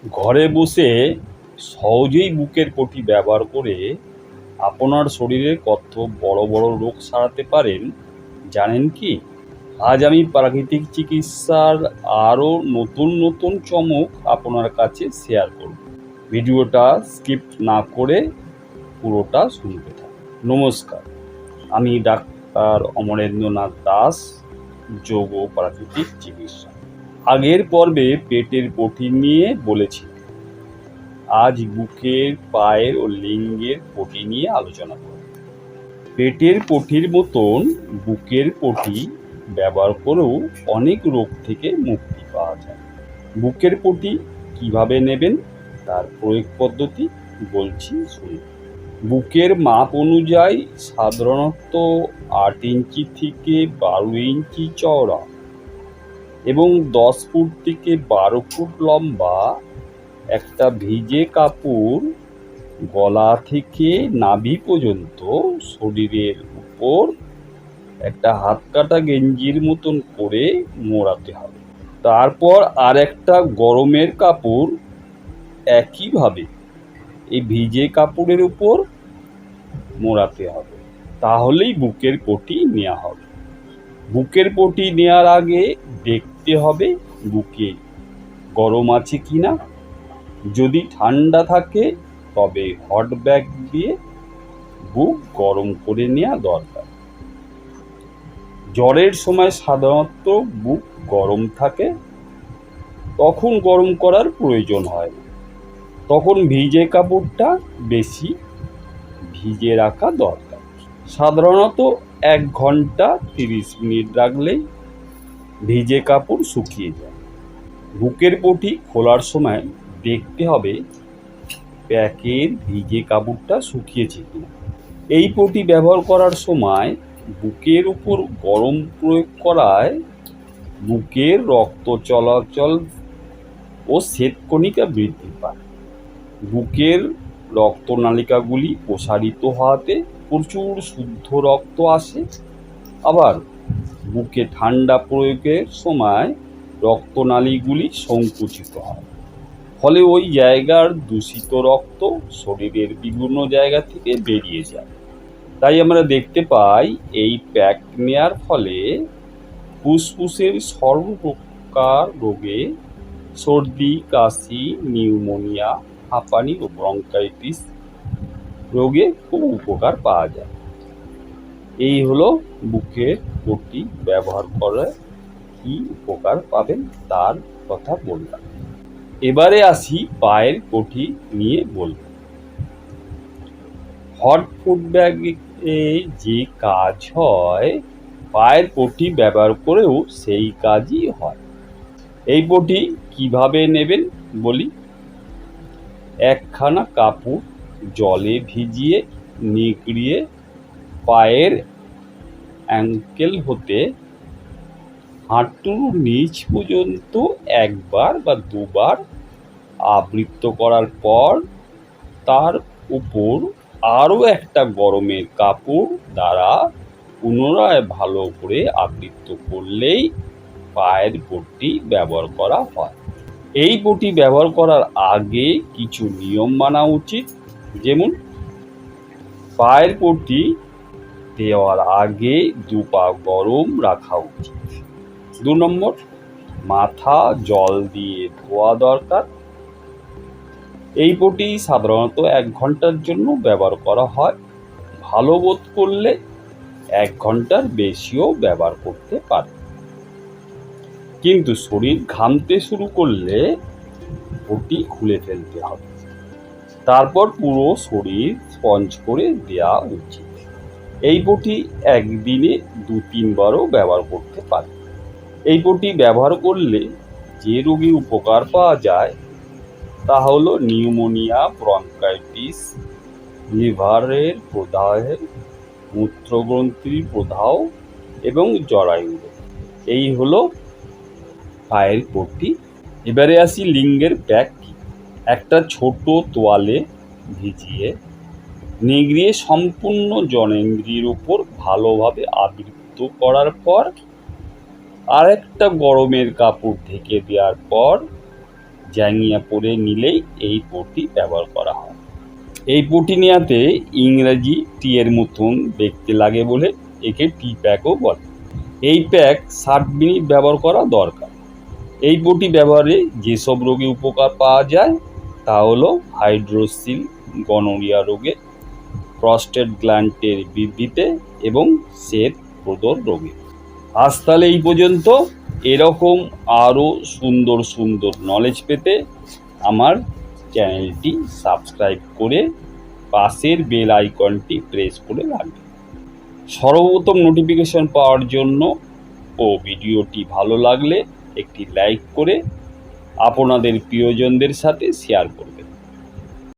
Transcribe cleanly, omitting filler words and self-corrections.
ঘরে বসে সহজেই বুকের পটি ব্যবহার করে আপনার শরীরের কত বড় বড় রোগ সারাতে পারেন জানেন কি? আজ আমি প্রাকৃতিক চিকিৎসার আরও নতুন নতুন চমক আপনার কাছে শেয়ার করব। ভিডিওটা স্কিপ না করে পুরোটা শুনতে থাকুন। নমস্কার, আমি ডাক্তার অমরেন্দ্রনাথ দাস, যোগ ও প্রাকৃতিক চিকিৎসা। আগের পর্বে পেটের পটি নিয়ে বলেছি, আজ বুকের, পায়ের ও লিঙ্গের পটি নিয়ে আলোচনা করব। পেটের পটির মতন বুকের পটি ব্যবহার করেও অনেক রোগ থেকে মুক্তি পাওয়া যায়। বুকের পটি কিভাবে নেবেন তার প্রয়োগ পদ্ধতি বলছি, শুনুন। বুকের মাপ অনুযায়ী সাধারণত 8 ইঞ্চি থেকে 12 ইঞ্চি চওড়া এবং 10 ফুট থেকে 12 ফুট লম্বা একটা ভিজে কাপড় গলা থেকে নাভি পর্যন্ত শরীরের উপর একটা হাত কাটা গেঞ্জির মতন করে মোড়াতে হবে। তারপর আর একটা গরমের কাপড় একইভাবে এই ভিজে কাপড়ের উপর মোড়াতে হবে, তাহলেই বুকের পটি নেওয়া হবে। বুকের পটি নেওয়ার আগে দেখতে হবে বুকে গরম আছে কিনা। যদি ঠান্ডা থাকে তবে হট ব্যাগ দিয়ে বুক গরম করে নেওয়া দরকার। জ্বরের সময় সাধারণত বুক গরম থাকে, তখন গরম করার প্রয়োজন হয় না, তখন ভিজে কাপড়টা বেশি ভিজে রাখা দরকার। সাধারণত 1 ঘন্টা 30 মিনিট রাখলেই ভিজে কাপড় শুকিয়ে যায়। বুকের পটি খোলার সময় দেখতে হবে প্যাকের ভিজে কাপড়টা শুকিয়েছে কিনা। এই পটি ব্যবহার করার সময় বুকের উপর গরম প্রয়োগ করায় বুকের রক্ত চলাচল ও শ্বেতকণিকা বৃদ্ধি পায়। বুকের রক্তনালিকাগুলি প্রসারিত হওয়াতে প্রচুর শুদ্ধ রক্ত আসে। আবার বুকে ঠান্ডা প্রয়োগের সময় রক্তনালীগুলি সংকুচিত হয়, ফলে ওই জায়গার দূষিত রক্ত শরীরের বিভিন্ন জায়গা থেকে বেরিয়ে যায়। তাই আমরা দেখতে পাই এই প্যাক নেওয়ার ফলে ফুসফুসের সর্বপ্রকার রোগে, সর্দি, কাশি, নিউমোনিয়া, হাঁপানি ও ব্রঙ্কাইটিস রোগে খুব উপকার পাওয়া যায়। এই হলো বুকের পটি ব্যবহার করে কি উপকার পাবেন তার কথা বললাম। এবারে আসি পায়ের পটি নিয়ে বলব। হট ফুট ব্যাগে যে কাজ হয়, পায়ের পটি ব্যবহার করেও সেই কাজই হয়। এই পটি কিভাবে নেবেন বলি। একখানা কাপড় জলে ভিজিয়ে নিগড়িয়ে পায়ের অ্যাঙ্কেল হতে হাঁটুর নিচ পর্যন্ত 1 বার বা 2 বার আবৃত করার পর তার উপর আরও একটা গরমের কাপড় দ্বারা পুনরায় ভালো করে আবৃত করলেই পায়ের পটি ব্যবহার করা হয়। এই পটি ব্যবহার করার আগে কিছু নিয়ম মানা উচিত, যেমন পায়ের পটি দেওয়ার আগে 2 পা গরম রাখা উচিত। 2 নম্বর, মাথা জল দিয়ে ধোয়া দরকার। এই পটি সাধারণত 1 ঘন্টার জন্য ব্যবহার করা হয়। ভালো বোধ করলে 1 ঘন্টার বেশিও ব্যবহার করতে পারে, কিন্তু শরীর ঘামতে শুরু করলে পটি খুলে ফেলতে হবে। তারপর পুরো শরীর স্পঞ্জ করে দেওয়া উচিত। এই পটি একদিনে 2-3 বারও ব্যবহার করতে পারে। এই পটি ব্যবহার করলে যে রোগী উপকার পাওয়া যায় তা হলো নিউমোনিয়া, ব্রঙ্কাইটিস, লিভারের প্রদাহ, মূত্রগ্রন্থির প্রদাহ এবং জরায়ু। এই হলো পায়ের পটি। এবারে আসি লিঙ্গের প্যাক। একটা ছোট তোয়ালে ভিজিয়ে নিগড়িয়ে সম্পূর্ণ জনেন্দ্রির উপর ভালোভাবে আবৃত করার পর আরেকটা গরমের কাপড় ঢেকে দেওয়ার পর জাঙ্গিয়া পরে নিলেই এই পটি ব্যবহার করা হয়। এই পটি নেওয়াতে ইংরাজি টি এর মতন দেখতে লাগে বলে একে টি প্যাকও বলে। এই প্যাক 60 মিনিট ব্যবহার করা দরকার। এই পটি ব্যবহারে যেসব রোগে উপকার পাওয়া যায় তা হলো হাইড্রোসিল, গনোরিয়া রোগে, প্রস্টেট গ্ল্যান্ডের বৃদ্ধিতে এবং শ্বেত প্রদর রোগে। আজ তাহলে এই পর্যন্ত। এরকম আরও সুন্দর সুন্দর নলেজ পেতে আমার চ্যানেলটি সাবস্ক্রাইব করে পাশের বেল আইকনটি প্রেস করে রাখবেন। সর্বপ্রথম নোটিফিকেশন পাওয়ার জন্য ও ভিডিওটি ভালো লাগলে একটি লাইক করে আপনাদের প্রিয়জনদের সাথে শেয়ার করুন।